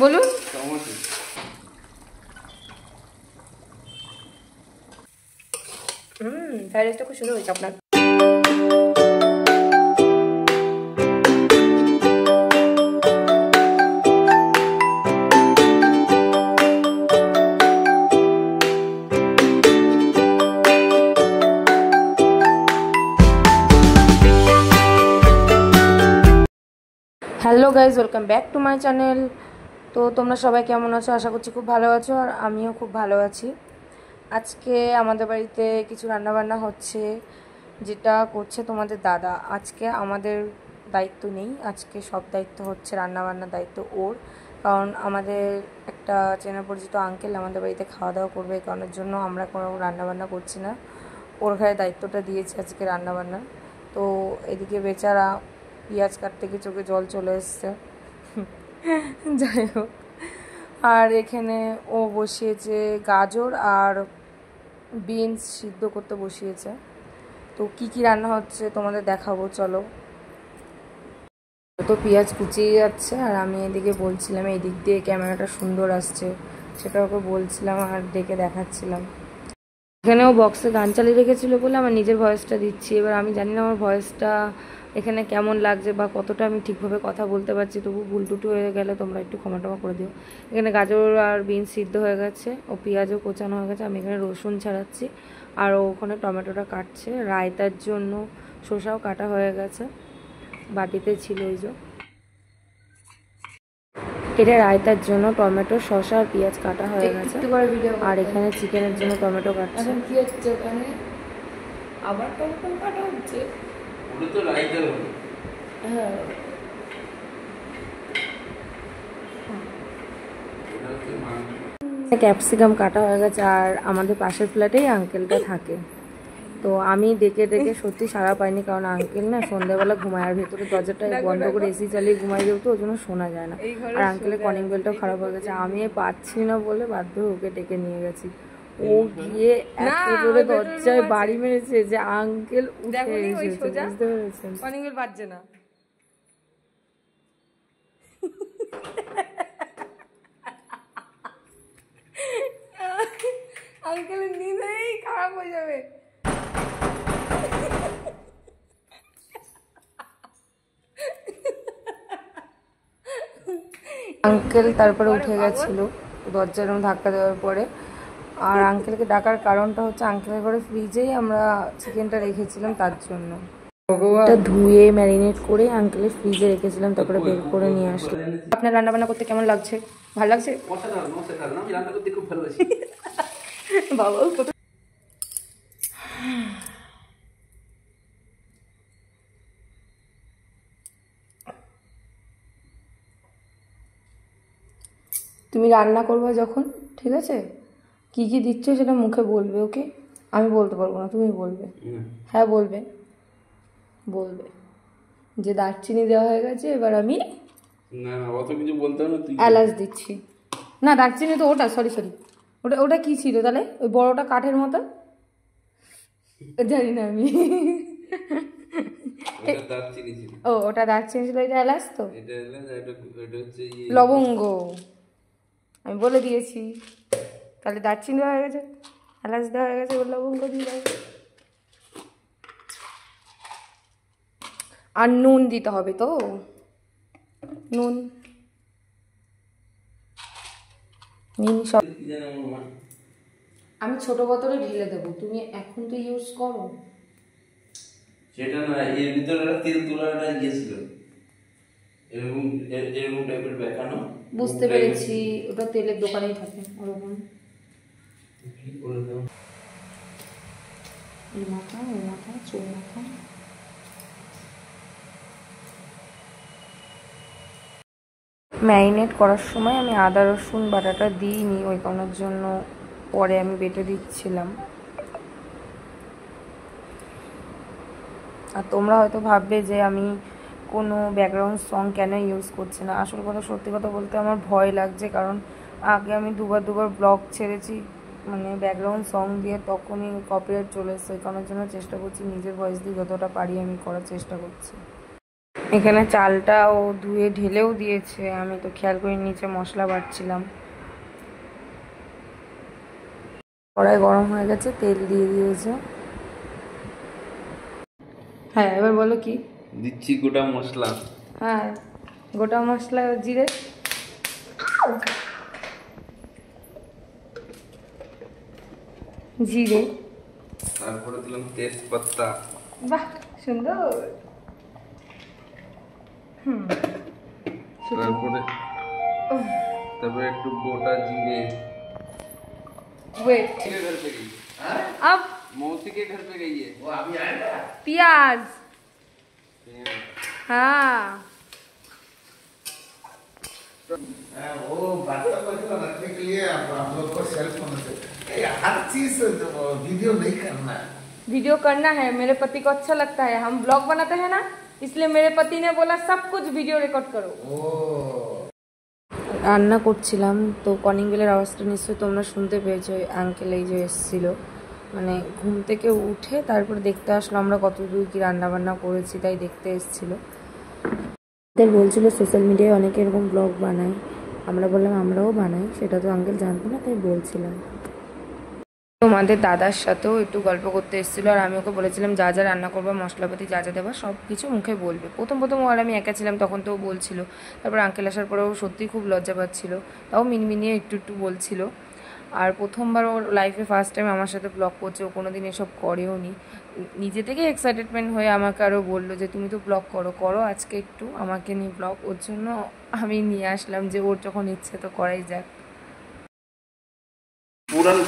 বলুন। ফ্রাইড রাইসটা খুব সুন্দর হয়েছে আপনার। Hello guys, welcome back to my channel. তো তোমরা সবাই কেমন আছো? আশা করছি খুব ভালো আছো, আর আমিও খুব ভালো আছি। আজকে আমাদের বাড়িতে কিছু রান্নাবান্না হচ্ছে, যেটা করছে তোমাদের দাদা। আজকে আমাদের দায়িত্ব নেই, আজকে সব দায়িত্ব হচ্ছে রান্নাবান্নার দায়িত্ব ওর। কারণ আমাদের একটা চেনা পরিচিত আঙ্কেল আমাদের বাড়িতে খাওয়া দাওয়া করবে, এই কারণের জন্য আমরা কোনো রান্নাবান্না করছি না, ওর ঘরে দায়িত্বটা দিয়েছি আজকে রান্নাবান্নার। তো এদিকে বেচারা পেঁয়াজ কাটতে গিয়ে চোখে জল চলে এসছে, যাই হোক। আর এখানে ও বসিয়েছে গাজর আর বিনস সিদ্ধ করতে বসিয়েছে। তো কি কি রান্না হচ্ছে তোমাদের দেখাবো, চলো। তো পেঁয়াজ কুচিয়ে যাচ্ছে, আর আমি এদিকে বলছিলাম এই দিক দিয়ে ক্যামেরাটা সুন্দর আসছে, সেটা ওকে বলছিলাম আর ডেকে দেখাচ্ছিলাম। এখানেও বক্সে গান চালিয়ে রেখেছিল বলে আমার নিজের ভয়েসটা দিচ্ছি। এবার আমি জানি না আমার ভয়েসটা এখানে কেমন লাগছে বা কতটা আমি ঠিকভাবে কথা বলতে পারছি, তবু ভুল টুটু হয়ে গেলে তোমরা একটু ক্ষমা টমা করে দিও। এখানে গাজর আর বিনস সিদ্ধ হয়ে গেছে, ও পেঁয়াজও কোচানো হয়ে গেছে। আমি এখানে রসুন ছাড়াচ্ছি, আর ওখানে টমেটোটা কাটছে। রায়তার জন্য শসাও কাটা হয়ে গেছে, বাটিতে ছিল ওই যে। এটা রায়তার জন্য টমেটো, শসা আর পেঁয়াজ কাটা হয়ে গেছে, আর এখানে চিকেনের জন্য টমেটো কাটছে। এখন কি হচ্ছে ওখানে? আবার টমেটো কাটা হচ্ছে। ওটা তো রায়তা হলো। হ্যাঁ, ক্যাপসিকাম কাটা হয়ে গেছে। আর আমাদের পাশের ফ্ল্যাটেই আঙ্কেলটা থাকে, তো আমি ডেকে ডেকে সত্যি সারা পাইনি, কারণ আঙ্কেল না সন্ধ্যাবেলা ঘুমায়, আর ভেতরে দরজাটা বন্ধ করে এসি চালিয়ে ঘুমাই যেহেতু ওই জন্য শোনা যায় না। আর আঙ্কেলের কলিং বেলটাও খারাপ হয়ে গেছে, আমি পাচ্ছি না বলে বাধ্য ওকে ডেকে নিয়ে গেছি। ও গিয়ে এত জোরে দরজায় বাড়ি মেরেছে যে আঙ্কেল উঠে এসেছে, বুঝতে পেরেছেন? কলিং বেল বাজছে না। আঙ্কেলের নিলেই খারাপ হয়ে যাবে। আঙ্কেল তারপরে উঠে গেছিল দরজার ধাক্কা দেওয়ার পরে। আর আঙ্কেলকে ডাকার কারণটা হচ্ছে আঙ্কেলের ঘরে ফ্রিজেই আমরা চিকেনটা রেখেছিলাম, তার জন্য। এটা ধুয়ে ম্যারিনেট করে আঙ্কেলের ফ্রিজে রেখেছিলাম, তারপরে বের করে নিয়ে আসলাম। আপনার রান্না বান্না করতে কেমন লাগছে? ভালো লাগছে? বাবা তুমি রান্না করবে যখন, ঠিক আছে, কি কি দিচ্ছ সেটা মুখে বলবে, ওকে? আমি বলতে পারবো না, তুমি বলবে। হ্যাঁ বলবে, বলবে যে দারচিনি দেওয়া হয়ে গেছে, এবার আমি না না অত কিছু বলতে হবে না, তুই এলাচ দিচ্ছি। না, দারচিনি তো ওটা, সরি সরি, ওটা ওটা কি ছিল তাহলে? ওই বড়টা কাঠের মতো, জানি না আমি। দারচিনি ছিল। ও, ওটা দারচিনি ছিল, এটা এলাচ তো? এটা এলাচ, এটা হচ্ছে লবঙ্গ। আমি বলে দিয়েছি, তাহলে দারচিনি দেওয়া হয়ে গেছে, এলাচ দেওয়া হয়ে গেছে, লবঙ্গ দিয়ে দেওয়া। আর নুন দিতে হবে তো, নুন নিন সব। আমি ছোট বোতলে ঢেলে দেবো, তুমি এখন তো ইউজ করো। সেটা না, এর ভিতরে তেল তোলাটা গিয়েছিল, এরকম এরকম টাইপের দেখানো। বুঝতে পেরেছি, ওটা তেলের দোকানেই থাকে ওরকম। এই মাথা, ওই মাথা, চোর মাথা। ম্যারিনেট করার সময় আমি আদা রসুন বাটাটা দিইনি, ওই কারণের জন্য পরে আমি বেটে দিচ্ছিলাম। আর তোমরা হয়তো ভাববে যে আমি কোনো ব্যাকগ্রাউন্ড সং কেন ইউজ করছি না। আসল কথা, সত্যি কথা বলতে আমার ভয় লাগছে, কারণ আগে আমি দুবার ব্লগ ছেড়েছি মানে ব্যাকগ্রাউন্ড সং দিয়ে, তখনই কপিরাইট চলে এসছে। ওই কারণের জন্য চেষ্টা করছি নিজের ভয়েস দিয়ে যতটা পারি আমি করার চেষ্টা করছি। এখানে চালটা ও ধুয়ে ঢেলেও দিয়েছে, আমি তো খেয়াল করে নিচে মশলা বাটছিলাম। কড়াই গরম হয়ে গেছে, তেল দিয়ে দিয়েছে। হ্যাঁ, এবার বলো কি দিচ্ছি? গোটা মশলা। হ্যাঁ, গোটা মশলা, জিরে, জিরে, তারপরে দিলাম তেজপাতা। বাহ সুন্দর। তারপরে তারপরে একটু গোটা জিরে। वेट के घर पे गई? अब मौसी के घर पे गई है वो, अभी आएगा। प्याज, हाँ वो बर्तन वगैरह रखने के लिए हम लोग को सेल्फ होना चाहिए। हर चीज वीडियो नहीं करना है। वीडियो करना है, मेरे पति को अच्छा लगता है, हम ब्लॉग बनाते हैं ना, इसलिए मेरे पति ने बोला सब कुछ वीडियो रिकॉर्ड करो। রান্না করছিলাম তো কলিং বেলের আওয়াজটা নিশ্চয়ই তোমরা শুনতে পেয়েছো। আঙ্কেল এই যে এসেছিল, মানে ঘুম থেকে উঠে তারপরে দেখতে আসলো আমরা কত দূর কী রান্নাবান্না করেছি, তাই দেখতে এসেছিলো। আঙ্কেল বলছিল সোশ্যাল মিডিয়ায় অনেকে এরকম ব্লগ বানায়, আমরা বললাম আমরাও বানাই, সেটা তো আঙ্কেল জানতো না, তাই বলছিলাম। তোমাদের দাদার সাথেও একটু গল্প করতে এসেছিলো, আর আমি ওকে বলেছিলাম যা যা রান্না করবো, মশলাপাতি যা যা দেবা সব কিছু মুখে বলবে। প্রথম আর আমি একা ছিলাম, তখন তো ও বলছিল। তারপর আঙ্কেল আসার পরেও সত্যিই খুব লজ্জা পাচ্ছিলো, তাও মিনমিনিয়ে একটু একটু বলছিল। আর প্রথমবার ওর লাইফে ফার্স্ট টাইম আমার সাথে ব্লগ করছে, ও কোনো দিন এসব করেও নি। নিজে থেকে এক্সাইটেডমেন্ট হয়ে আমাকে আরও বললো যে তুমি তো ব্লগ করো আজকে একটু আমাকে নিয়ে ব্লগ। ওর জন্য আমি নিয়ে আসলাম যে ওর যখন ইচ্ছে তো করাই যাক।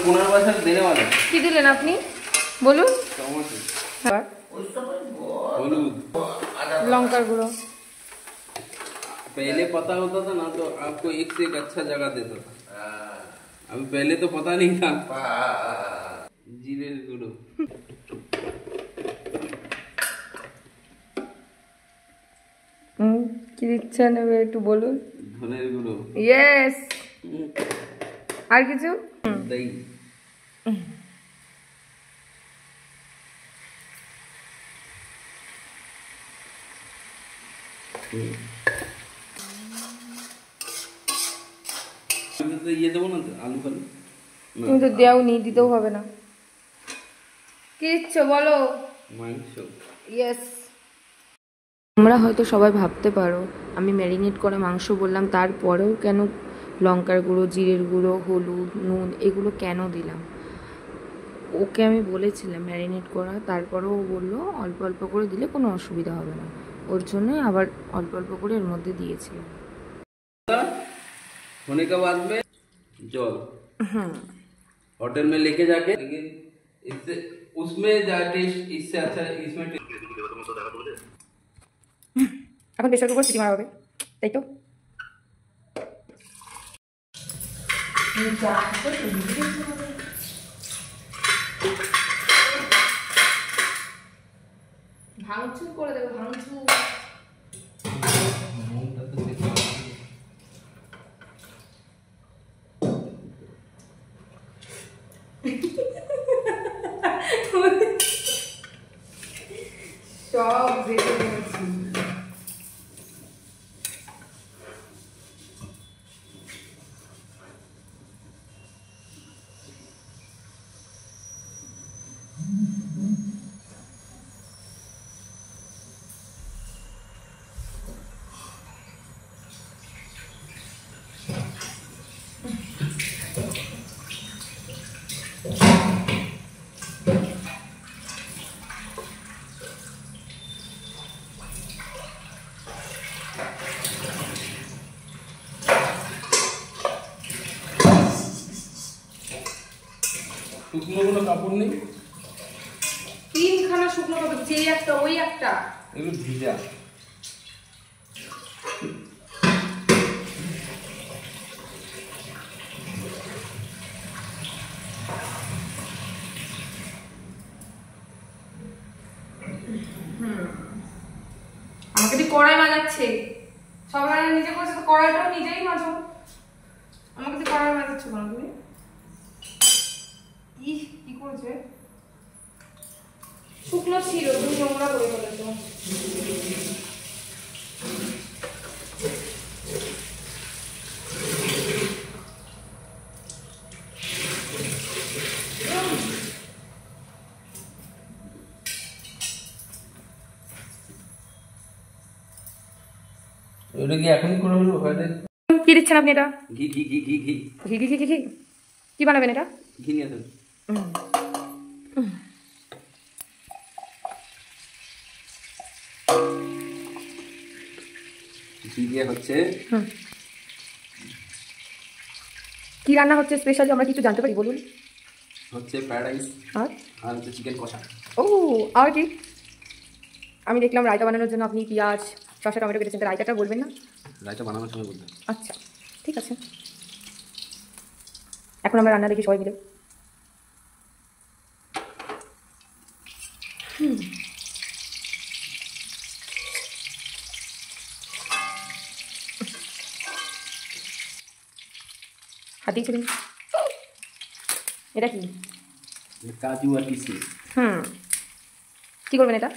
पुनर्वासन देने वाले কি দিলেন আপনি বলুন? लंकार गुड़ो पहले पता होता था ना तो आपको एक से एक अच्छा जगह देता था। अभी पहले तो पता नहीं था। जीरे गुड़ो কি ইচ্ছা নেবে একটু বলুন। ধনের গুঁড়ো, ইয়েস, আর কিছু? দই। তো ইয়ে দেবো না, আলু ফালু তুমি তো দেওনি, দিতেও হবে না। কি ইচ্ছে বলো? মাংস। ইয়েস। তোমরা হয়তো সবাই ভাবতে পারো আমি ম্যারিনেট করা মাংস বললাম, তারপরেও কেন লঙ্কার গুঁড়ো, জিরের গুঁড়ো, হলুদ, নুন এগুলো কেন দিলাম? ওকে আমি বলেছিলাম ম্যারিনেট করা, তারপরেও ও বললো অল্প অল্প করে দিলে কোনো অসুবিধা হবে না, ওর জন্যই আবার অল্প অল্প করে এর মধ্যে দিয়েছিলাম। होने के बाद में जल होटल में लेके जाके, लेकिन इससे उसमें टेस्ट इससे अच्छा इसमें এখন প্রেসার কুকার সিটি মারা হবে, তাই তো? ভাঙচুর করে দেবো, ভাঙচুর। সব দেখে নিয়েছি। শুকনো কোনো কাপড় নেই, তিনখানা শুকনো কাপড়, যে একটা ওই একটা, এগুলো ভিজা। আমাকে দিয়ে কড়াই মাজাচ্ছে, সব রান্না নিজে করছে তো কড়াইটাও নিজেই মাজো। আমাকে দিয়ে কড়াই মাজাচ্ছ কেন তুমি? কি করেছে? শুকনো ছিল, তুমি নোংরা করে ফেলেছো। ওটা কি এখনই করে হলো হয়তো? কি দিচ্ছেন আপনি এটা? ঘি ঘি ঘি ঘি ঘি ঘি ঘি ঘি ঘি ঘি কি বানাবেন এটা? ঘি নিয়ে আসুন। ঘি দিয়ে হচ্ছে কি রান্না হচ্ছে স্পেশালি, আমরা কিছু জানতে পারি বলুন? হচ্ছে ফ্রাইড রাইস আর আর হচ্ছে চিকেন কষা। ও, আর কি? আমি দেখলাম রায়তা বানানোর জন্য আপনি পেঁয়াজ শসা টমেটো কেটেছেন, তো রায়তাটা বলবেন না? রাইসটা বানানোর সময় বলতে আচ্ছা ঠিক আছে, এখন আমরা রান্না দেখি সবাই মিলে। হাত দিয়েছি দিন। এটা কি? কাজু আর কিশমিশ। কি করবেন এটা?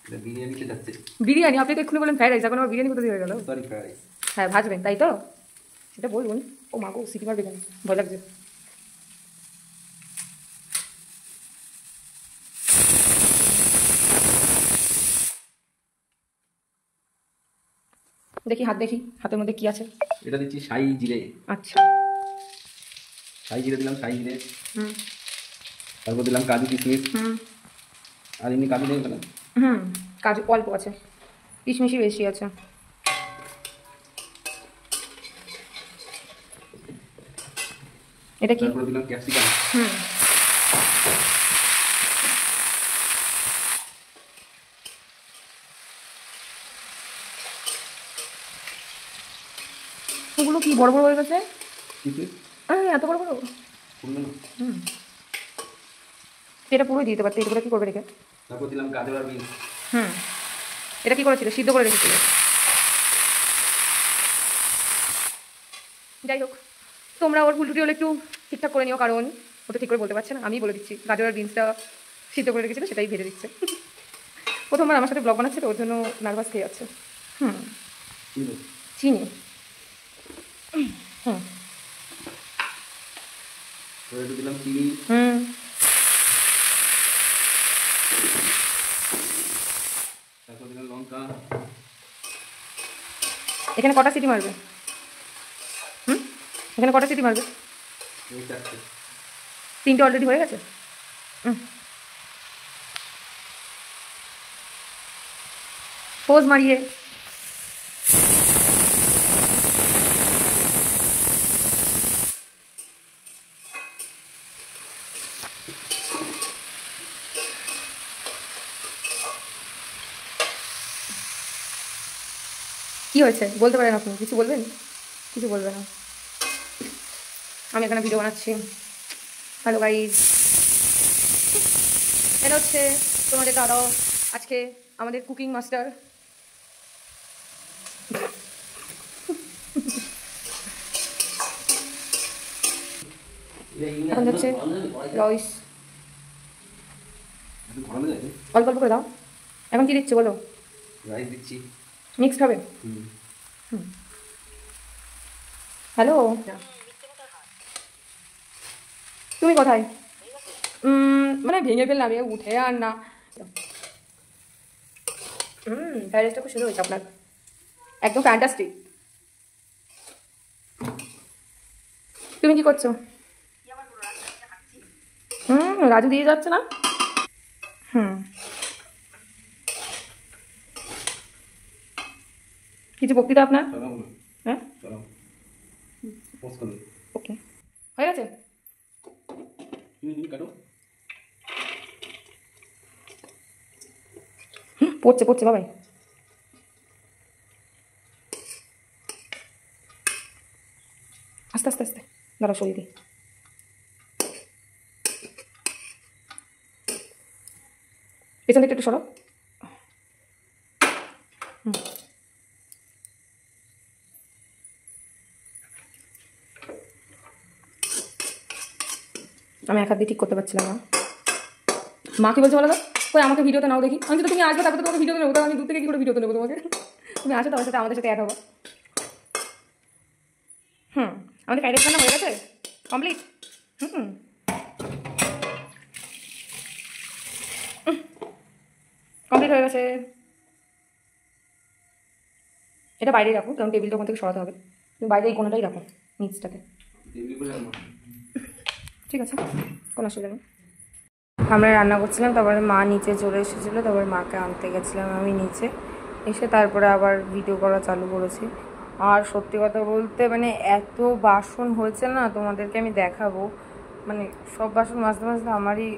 এটা বিরিয়ানিতে যাচ্ছে। বিরিয়ানি? আপনি তো এক্ষুনি বলেন ফ্রাইড রাইস, এখন আবার বিরিয়ানি কোথা দিয়ে হয়ে গেল? Sorry fried rice. হ্যাঁ ভাজবেন তাই তো, সেটা বলুন। ও মা গো, সিটি মারবে কেন, ভয় লাগছে। দেখি হাত, দেখি হাতের মধ্যে কি আছে। এটা দিচ্ছি শাহি জিরে। আচ্ছা। শাহি জিরে দিলাম, শাহি জিরে। হুম তারপর দিলাম কাজু কিশমিশ। হুম আর এমনি কাজু দিয়ে দিলাম। হুম কাজু অল্প আছে, কিশমিশই বেশি আছে। এটা কি? তারপরে দিলাম ক্যাপসিকাম। হুম ওগুলো কি বড় বড় হয়ে গেছে? কিশমিশ এত বড় বড়? শুনবে না? হুম, এটা পুরোই দিতে পারতে, এগুলো কি করবে রেখে? তারপর দিলাম গাজর আর বিনস। হুম, এটা কি করেছিল, সিদ্ধ করে রেখেছিল? যাই হোক, তোমরা ওর ভুল ত্রুটি হলে একটু ঠিকঠাক করে নিও, কারণ ও তো ঠিক করে বলতে পারছে না, আমি বলে দিচ্ছি। গাজর আর বিনসটা সিদ্ধ করে রেখেছিল, সেটাই ভেজে দিচ্ছে। প্রথমবার আমার সাথে ব্লগ বানাচ্ছে তো, ওর জন্য নার্ভাস খেয়ে যাচ্ছে। হুম, চিনি। হুম একটু দিলাম চিনি। হুম তারপর দিলাম লঙ্কা। এখানে কটা সিটি মারবে? এখানে কটা সিটি মারবে? এই চারটে। 3টে অলরেডি হয়ে গেছে। পোজ মারিয়ে। কি হয়েছে বলতে পারেন আপনি? কিছু বলবেন? কিছু বলবে না। আমি এখানে ভিডিও বানাচ্ছি। হ্যালো গাইজ, এটা হচ্ছে তোমাদের দাদা, আজকে আমাদের কুকিং মাস্টার। এখন হচ্ছে রাইস, অল্প অল্প করে দাও। এখন কি দিচ্ছে বলো? রাইস দিচ্ছি। মিক্সড হবে? হ্যালো, তুমি কোথায়? মানে ভেঙে ফেললাম, উঠে আর না। ফ্রাইড রাইসটা খুব সুন্দর হয়েছে আপনার, একদম ফ্যান্টাস্টিক। তুমি কি করছো? রাজু দিয়ে যাচ্ছে না? কিছু বক্তৃতা আপনার? হ্যাঁ ওকে, হয়ে গেছে। পড়ছে পড়ছে বাবাই। আস্তে আস্তে আস্তে দাঁড়াও, সরিয়ে দিই। পেছন দিকটা একটু সরো। আমি এক হাত দিয়ে ঠিক করতে পারছিলাম না। মা কি বলছে বলো তো? কই আমাকে ভিডিওতে নাও দেখি। আমি তো তুমি আসবে, তারপরে তোমাকে ভিডিওতে নেবো, আমি দূর থেকে কি করে ভিডিওতে নেবো তোমাকে? তুমি আসো তোমার সাথে, আমাদের সাথে অ্যাড হবো। আমাদের ফ্রাইড রাইস রান্না হয়ে গেছে, কমপ্লিট। কমপ্লিট হয়ে গেছে। এটা বাইরেই রাখো, কারণ টেবিলটা ওখান থেকে সরাতে হবে। তুমি বাইরে এই কোনাটাই রাখো, নিচটাকে। ঠিক আছে, কোনো অসুবিধা নেই। আমরা রান্না করছিলাম, তারপরে মা নিচে চলে এসেছিলো, তারপরে মাকে আনতে গেছিলাম আমি নিচে এসে, তারপরে আবার ভিডিও করা চালু করেছি। আর সত্যি কথা বলতে মানে এত বাসন হয়েছে না, তোমাদেরকে আমি দেখাবো, মানে সব বাসন মাজতে মাজতে আমারই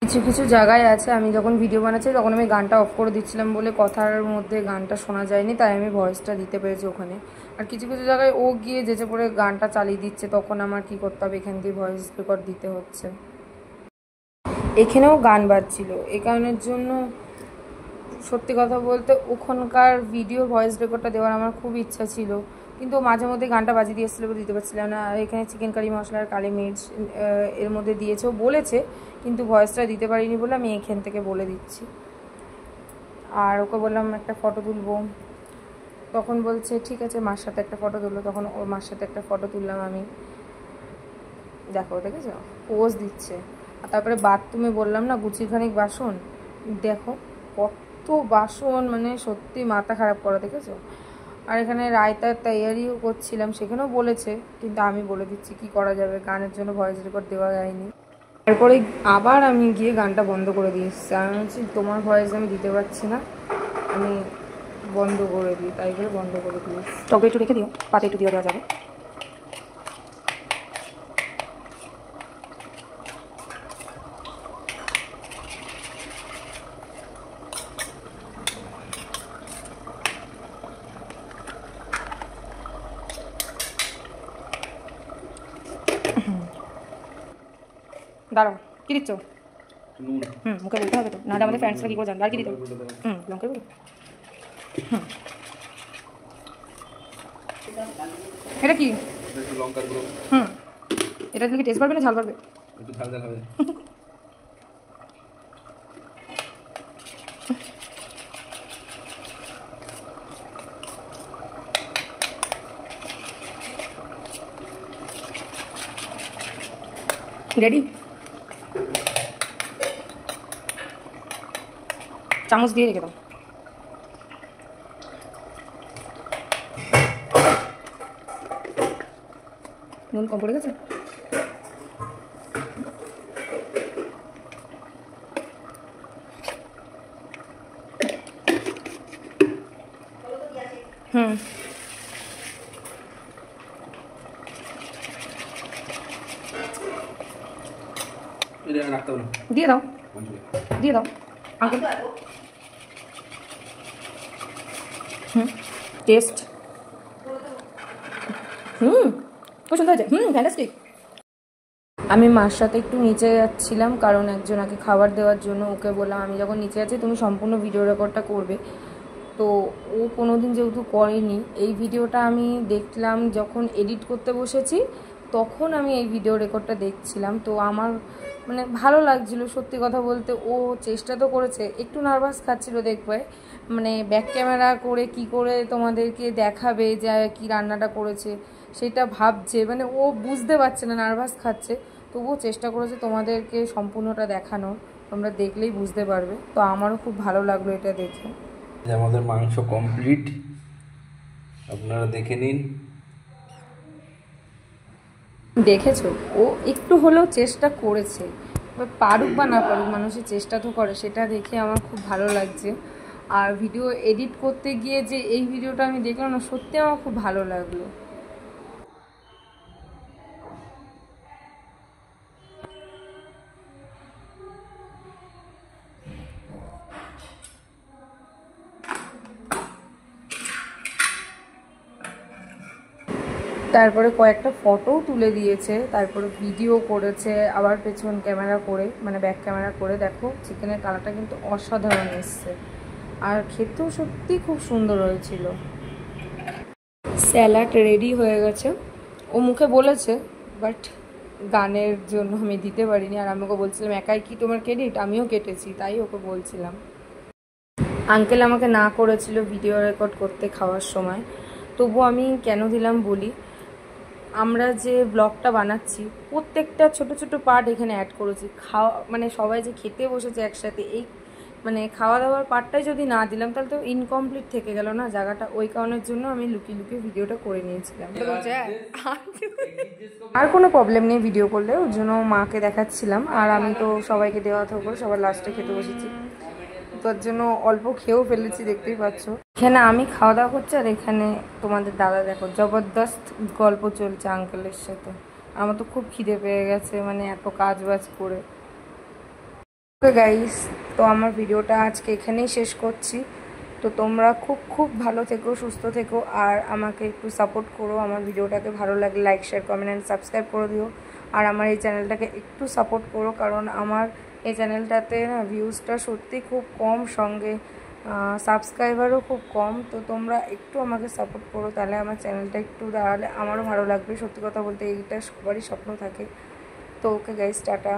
কিছু কিছু জায়গায় আছে। আমি যখন ভিডিও বানাচ্ছি তখন আমি গানটা অফ করে দিচ্ছিলাম বলে কথার মধ্যে গানটা শোনা যায়নি, তাই আমি ভয়েসটা দিতে পেরেছি ওখানে। আর কিছু কিছু জায়গায় ও গিয়ে যেচে পরে গানটা চালিয়ে দিচ্ছে, তখন আমার কি করতে হবে, এখান দিয়ে ভয়েস রেকর্ড দিতে হচ্ছে। এখানেও গান বাজছিল, এই কারণের জন্য সত্যি কথা বলতে ওখানকার ভিডিও ভয়েস রেকর্ডটা দেওয়ার আমার খুব ইচ্ছা ছিল, কিন্তু মাঝে মধ্যে গানটা বাজিয়ে দিয়েছিল বলে দিতে পারছিলাম না। আর এখানে চিকেন কারি মশলা আর কালি মির্চ এর মধ্যে দিয়েছে, ও বলেছে, কিন্তু ভয়েসটা দিতে পারিনি বলে আমি এখান থেকে বলে দিচ্ছি। আর ওকে বললাম একটা ফটো তুলবো, তখন বলছে ঠিক আছে মার সাথে একটা ফটো তুললো, তখন ওর মার সাথে একটা ফটো তুললাম আমি। দেখো দেখেছো, পোজ দিচ্ছে। আর তারপরে বাথরুমে বললাম না গুছিখানিক বাসন, দেখো কত বাসন, মানে সত্যি মাথা খারাপ করা, দেখেছো। আর এখানে রায়তার তৈয়ারিও করছিলাম, সেখানেও বলেছে, কিন্তু আমি বলে দিচ্ছি কি করা যাবে, গানের জন্য ভয়েস রেকর্ড দেওয়া যায়নি। তারপরে আবার আমি গিয়ে গানটা বন্ধ করে দিয়ে এসেছি। আমি বলছি তোমার ভয়েস আমি দিতে পারছি না, আমি বন্ধ করে দিই, তাই করে বন্ধ করে দিই। টবে একটু রেখে দিও, পাতে একটু দিয়ে দেওয়া যাবে। দাঁড়াও, কি দিচ্ছ? মুখে বলতে হবে তো, নাহলে আমাদের ফ্রেন্ডসরা কি করে জানবে। আর কি দিতে হবে? লঙ্কা গুঁড়ো। এটা কি? লঙ্কার গুঁড়ো। এটা দিলে কি টেস্ট বাড়বে না ঝাল বাড়বে? একটু ঝাল ঝাল হবে। রেডি? চামচ দিয়ে রেখে দাও। নুন কম পড়ে গেছে? রাখতে হবে না, দিয়ে দাও, দিয়ে দাও আঙ্কেল। টেস্ট খুব সুন্দর হয়েছে, ফ্যান্টাস্টিক। আমি মার সাথে একটু নিচে যাচ্ছিলাম, কারণ একজনকে খাবার দেওয়ার জন্য। ওকে বললাম আমি যখন নিচে যাচ্ছি তুমি সম্পূর্ণ ভিডিও রেকর্ডটা করবে। তো ও কোনো দিন যেহেতু করেনি, এই ভিডিওটা আমি দেখলাম যখন এডিট করতে বসেছি, তখন আমি এই ভিডিও রেকর্ডটা দেখছিলাম। তো আমার মানে ভালো লাগছিলো সত্যি কথা বলতে। ও চেষ্টা তো করেছে, একটু নার্ভাস খাচ্ছিলো দেখবে, মানে ব্যাক ক্যামেরা করে কি করে তোমাদেরকে দেখাবে যে কি রান্নাটা করেছে সেটা ভাবছে, মানে ও বুঝতে পারছে না, নার্ভাস খাচ্ছে। তবুও চেষ্টা করেছে তোমাদেরকে সম্পূর্ণটা দেখানোর, তোমরা দেখলেই বুঝতে পারবে। তো আমারও খুব ভালো লাগলো এটা দেখে। আমাদের মাংস কমপ্লিট, আপনারা দেখে নিন। দেখেছো, ও একটু হলেও চেষ্টা করেছে, পারুক বা না পারুক মানুষের চেষ্টা তো করে, সেটা দেখে আমার খুব ভালো লাগছে। আর ভিডিও এডিট করতে গিয়ে যে এই ভিডিওটা আমি দেখলাম না, সত্যি আমার খুব ভালো লাগলো। তারপরে কয়েকটা ফটোও তুলে দিয়েছে, তারপরে ভিডিও করেছে আবার পেছন ক্যামেরা করে, মানে ব্যাক ক্যামেরা করে। দেখো চিকেনের কালারটা কিন্তু অসাধারণ এসছে, আর খেতেও সত্যি খুব সুন্দর হয়েছিল। স্যালাড রেডি হয়ে গেছে, ও মুখে বলেছে, বাট গানের জন্য আমি দিতে পারিনি। আর আমি ওকে বলছিলাম একাই কি তোমার ক্রেডিট, আমিও কেটেছি, তাই ওকে বলছিলাম। আঙ্কেল আমাকে না করেছিল ভিডিও রেকর্ড করতে খাওয়ার সময়, তবু আমি কেন দিলাম বলি। আমরা যে ব্লগটা বানাচ্ছি প্রত্যেকটা ছোট ছোট পার্ট এখানে অ্যাড করেছি। খাওয়া মানে সবাই যে খেতে বসেছে একসাথে, এই মানে খাওয়া দাওয়ার পার্টটাই যদি না দিলাম তাহলে তো ইনকমপ্লিট থেকে গেল না জায়গাটা, ওই কারণের জন্য আমি লুকিয়ে লুকিয়ে ভিডিওটা করে নিয়েছিলাম। আর কোনো প্রবলেম নেই ভিডিও করলে, ওর জন্য মাকে দেখাচ্ছিলাম। আর আমি তো সবাইকে দেওয়া থাকবো, সবার লাস্টে খেতে বসেছি, তার জন্য অল্প খেয়েও ফেলেছি, দেখতেই পাচ্ছ। এখানে আমি খাওয়া দাওয়া করছি আর এখানে তোমাদের দাদা দেখো জবরদস্ত গল্প চলছে আঙ্কেলের সাথে। আমার তো খুব খিদে পেয়ে গেছে, মানে এত কাজ বাজ করে। ওকে গাইস, তো আমার ভিডিওটা আজকে এখানেই শেষ করছি। তো তোমরা খুব খুব ভালো থেকো, সুস্থ থেকো, আর আমাকে একটু সাপোর্ট করো। আমার ভিডিওটাকে ভালো লাগলে like, share, comment and subscribe করে দিও। আর আমার এই চ্যানেলটাকে একটু সাপোর্ট করো, কারণ আমার এই চ্যানেলটাতে না ভিউজটা সত্যি খুব কম, সঙ্গে সাবস্ক্রাইবারও খুব কম। তো তোমরা একটু আমাকে সাপোর্ট করো, তাহলে আমার চ্যানেলটা একটু দাঁড়ালে আমারও ভালো লাগবে। সত্যি কথা বলতে এইটা সবারই স্বপ্ন থাকে। তো ওকে গাইস, টাটা।